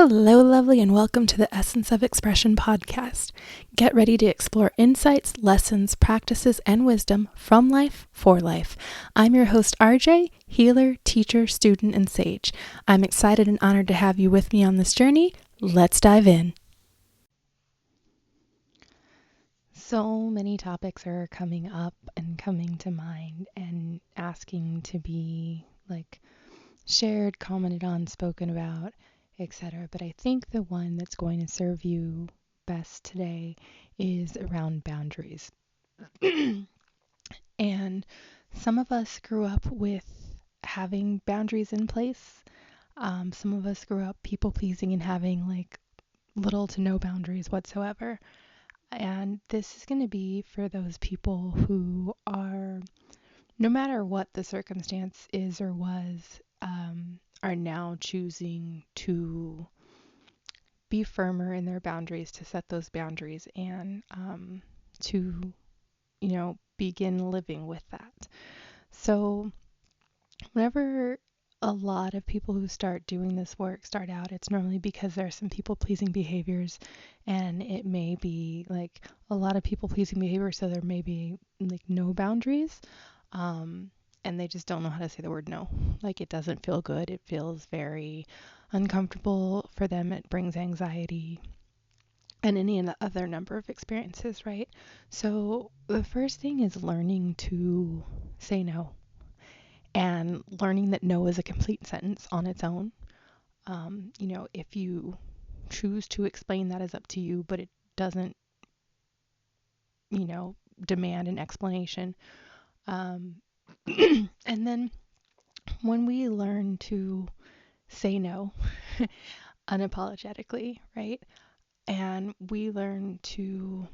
Hello, lovely, and welcome to the Essence of Expression podcast. Get ready to explore insights, lessons, practices, and wisdom from life for life. I'm your host, Arejay, healer, teacher, student, and sage. I'm excited and honored to have you with me on this journey. Let's dive in. So many topics are coming up and coming to mind and asking to be shared, commented on, spoken about, etc. But I think the one that's going to serve you best today is around boundaries. And some of us grew up with having boundaries in place. Some of us grew up people pleasing and having little to no boundaries whatsoever. And this is going to be for those people who are, no matter what the circumstance is or was, are now choosing to be firmer in their boundaries, to set those boundaries, and to, begin living with that. So whenever a lot of people who start doing this work start out, it's normally because there are some people pleasing behaviors, and it may be like a lot of people pleasing behavior, so there may be no boundaries, and they just don't know how to say the word no. It doesn't feel good. It feels very uncomfortable for them. It brings anxiety and any other number of experiences, right? So the first thing is learning to say no, and learning that no is a complete sentence on its own. If you choose to explain, that is up to you, but it doesn't, demand an explanation. And then when we learn to say no unapologetically, right? And we learn to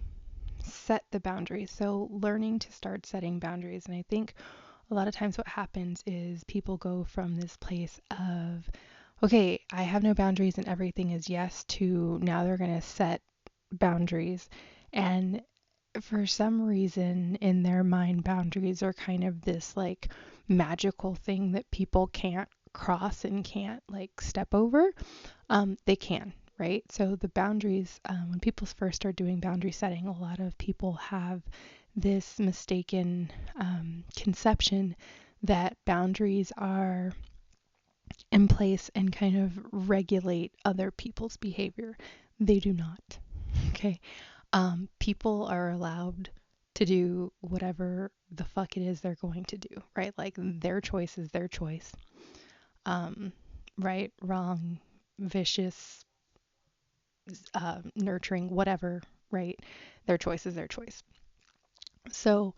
set the boundaries. So learning to start setting boundaries. And I think a lot of times what happens is people go from this place of, okay, I have no boundaries and everything is yes, to now they're going to set boundaries. And for some reason in their mind, boundaries are kind of this magical thing that people can't cross and can't step over. They can, right? So the boundaries, when people first start doing boundary setting, a lot of people have this mistaken conception that boundaries are in place and kind of regulate other people's behavior. They do not. Okay. People are allowed to do whatever the fuck it is they're going to do, right? Their choice is their choice. Right, wrong, vicious, nurturing, whatever, right? Their choice is their choice. So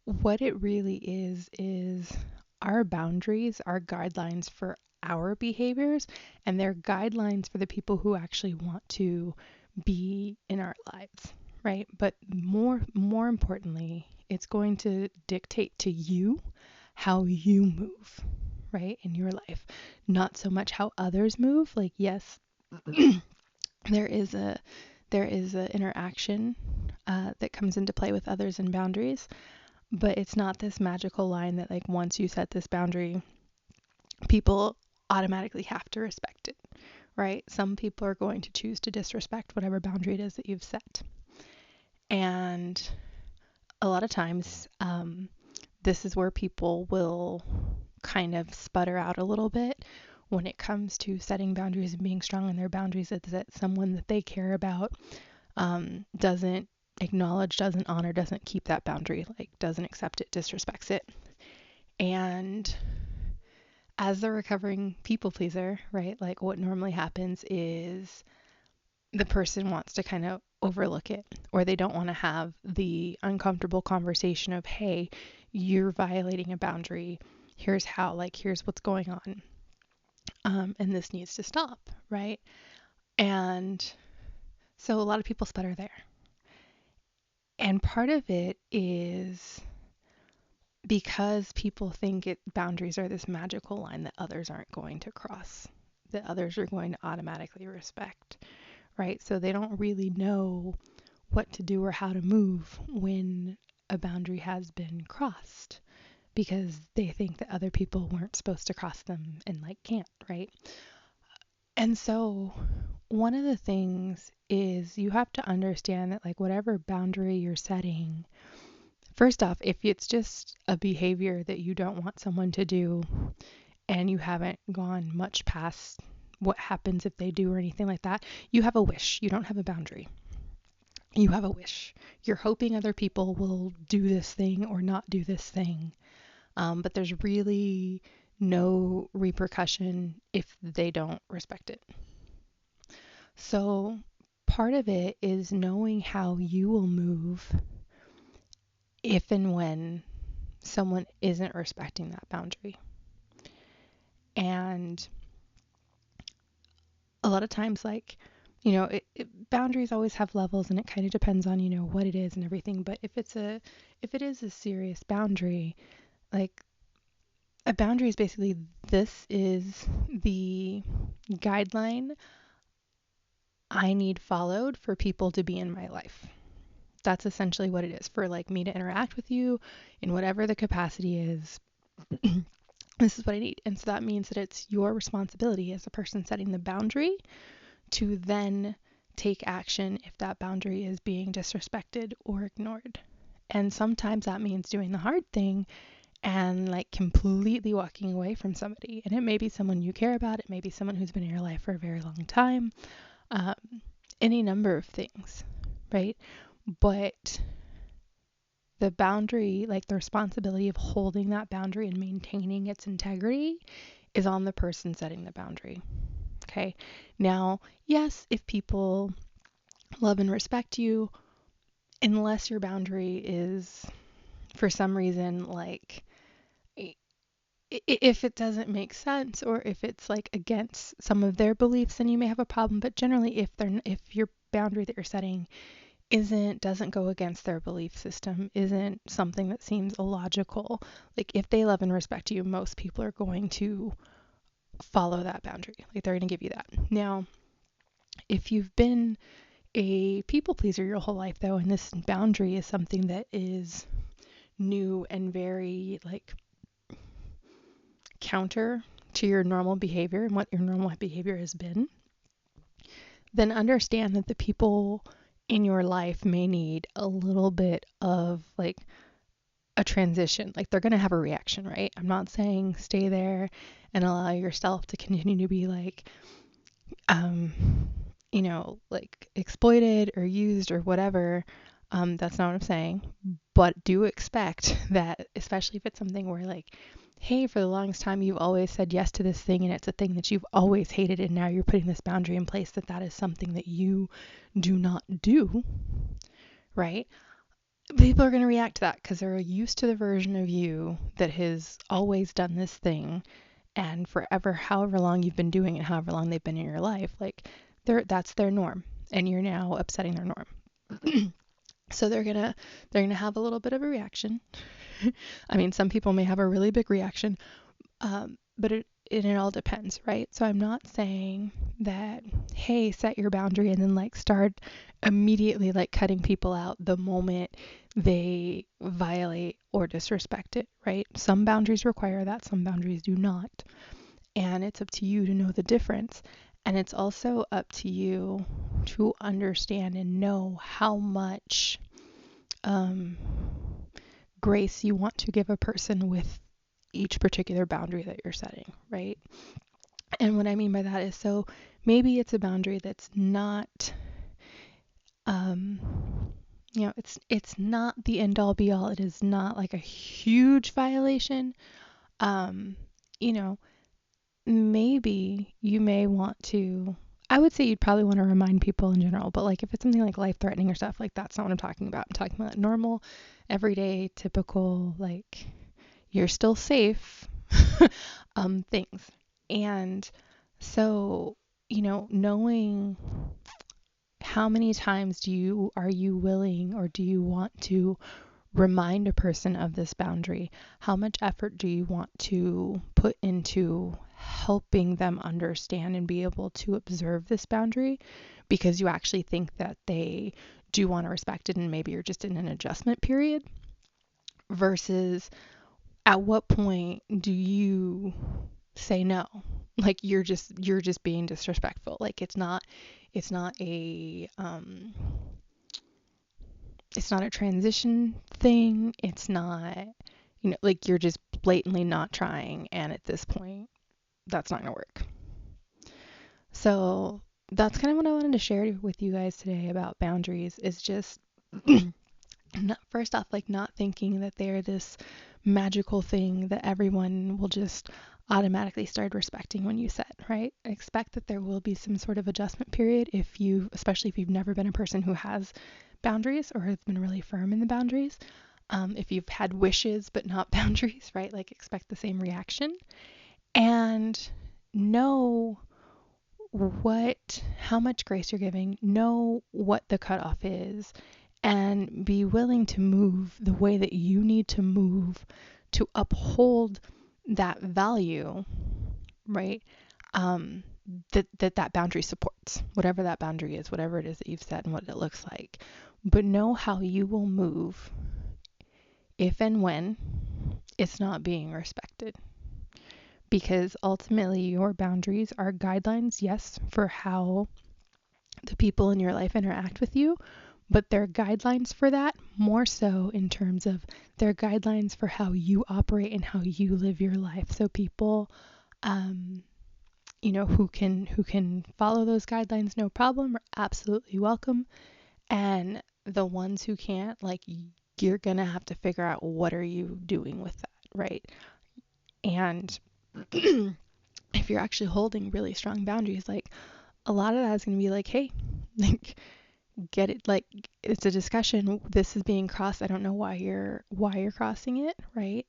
what it really is our boundaries, our guidelines for our behaviors, and they're guidelines for the people who actually want to be in our lives, right? But more importantly, it's going to dictate to you how you move, right, in your life. Not so much how others move. Yes, there is a interaction that comes into play with others and boundaries, but it's not this magical line that once you set this boundary, people automatically have to respect it, right? Some people are going to choose to disrespect whatever boundary it is that you've set. And a lot of times, this is where people will kind of sputter out a little bit when it comes to setting boundaries and being strong in their boundaries. It's that someone that they care about doesn't acknowledge, doesn't honor, doesn't keep that boundary, doesn't accept it, disrespects it. And as a recovering people pleaser, right, what normally happens is the person wants to kind of overlook it, or they don't want to have the uncomfortable conversation of, hey, you're violating a boundary. Here's how, here's what's going on. And this needs to stop, right? And so a lot of people sputter there. And part of it is because people think boundaries are this magical line that others aren't going to cross, that others are going to automatically respect, right? So they don't really know what to do or how to move when a boundary has been crossed, because they think that other people weren't supposed to cross them and can't, right? And so one of the things is you have to understand that, like, whatever boundary you're setting, first off, if it's just a behavior that you don't want someone to do and you haven't gone much past what happens if they do or anything like that, you have a wish. You don't have a boundary. You have a wish. You're hoping other people will do this thing or not do this thing. But there's really no repercussion if they don't respect it. So part of it is knowing how you will move if and when someone isn't respecting that boundary. And a lot of times, like, boundaries always have levels, and it kind of depends on, what it is and everything. But if it is a serious boundary, like, a boundary is basically, this is the guideline I need followed for people to be in my life. That's essentially what it is, for like me to interact with you in whatever the capacity is. This is what I need. And so that means that it's your responsibility as a person setting the boundary to then take action if that boundary is being disrespected or ignored. And sometimes that means doing the hard thing and like completely walking away from somebody. And it may be someone you care about. It may be someone who's been in your life for a very long time. Any number of things, right? But the boundary, like the responsibility of holding that boundary and maintaining its integrity, is on the person setting the boundary. Okay. Now, yes, if people love and respect you, unless your boundary is for some reason, like, if it doesn't make sense or if it's like against some of their beliefs, then you may have a problem. But generally, if your boundary that you're setting doesn't go against their belief system, isn't something that seems illogical, like, if they love and respect you, most people are going to follow that boundary. Like, they're going to give you that. Now, if you've been a people pleaser your whole life, though, and this boundary is something that is new and very like counter to your normal behavior and what your normal behavior has been, then understand that the people in your life may need a little bit of like a transition. Like, they're going to have a reaction, right? I'm not saying stay there and allow yourself to continue to be like, like exploited or used or whatever. That's not what I'm saying. But do expect that, especially if it's something where, like, hey, for the longest time you've always said yes to this thing and it's a thing that you've always hated, and now you're putting this boundary in place, that is something that you do not do, right? People are going to react to that because they're used to the version of you that has always done this thing, and forever, however long you've been doing it, however long they've been in your life, like, that's their norm, and you're now upsetting their norm. So they're gonna have a little bit of a reaction. I mean, some people may have a really big reaction, but it all depends, right? So I'm not saying that, hey, set your boundary and then like start immediately like cutting people out the moment they violate or disrespect it, right? Some boundaries require that, some boundaries do not. And it's up to you to know the difference. And it's also up to you to understand and know how much grace you want to give a person with each particular boundary that you're setting, right? And what I mean by that is, so maybe it's a boundary that's not, it's not the end all be all. It is not like a huge violation. Maybe you may want to, I would say you'd probably want to remind people in general, but like if it's something like life threatening or stuff, like that's not what I'm talking about. I'm talking about normal, everyday, typical, like you're still safe things. And so, knowing how many times are you willing or do you want to remind a person of this boundary? How much effort do you want to put into helping them understand and be able to observe this boundary, because you actually think that they do want to respect it and maybe you're just in an adjustment period? Versus, at what point do you say no. Like you're just being disrespectful. Like it's not a transition thing. It's not, like you're just blatantly not trying, and at this point that's not going to work. So that's kind of what I wanted to share with you guys today about boundaries, is just first off, like not thinking that they're this magical thing that everyone will just automatically start respecting when you set, right? Expect that there will be some sort of adjustment period especially if you've never been a person who has boundaries or has been really firm in the boundaries. If you've had wishes but not boundaries, right? Like expect the same reaction, and know how much grace you're giving, know what the cutoff is, and be willing to move the way that you need to move to uphold that value, right? Um, that boundary supports, whatever that boundary is, whatever it is that you've set and what it looks like. But know how you will move if and when it's not being respected. Because ultimately, your boundaries are guidelines, yes, for how the people in your life interact with you, but they're guidelines for that more so in terms of they're guidelines for how you operate and how you live your life. So people, who can follow those guidelines, no problem, are absolutely welcome. And the ones who can't, like, you're gonna have to figure out what are you doing with that, right? And if you're actually holding really strong boundaries, like a lot of that is gonna be like, hey, like get it, like it's a discussion, this is being crossed, I don't know why you're crossing it, right?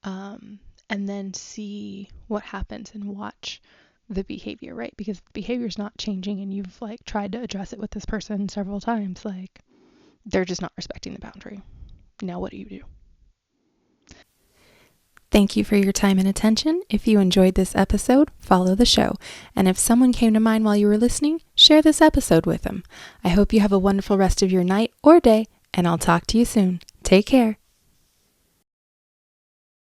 And then see what happens and watch the behavior, right? Because the behavior is not changing and you've like tried to address it with this person several times, like they're just not respecting the boundary. Now what do you do? Thank you for your time and attention. If you enjoyed this episode, follow the show. And if someone came to mind while you were listening, share this episode with them. I hope you have a wonderful rest of your night or day, and I'll talk to you soon. Take care.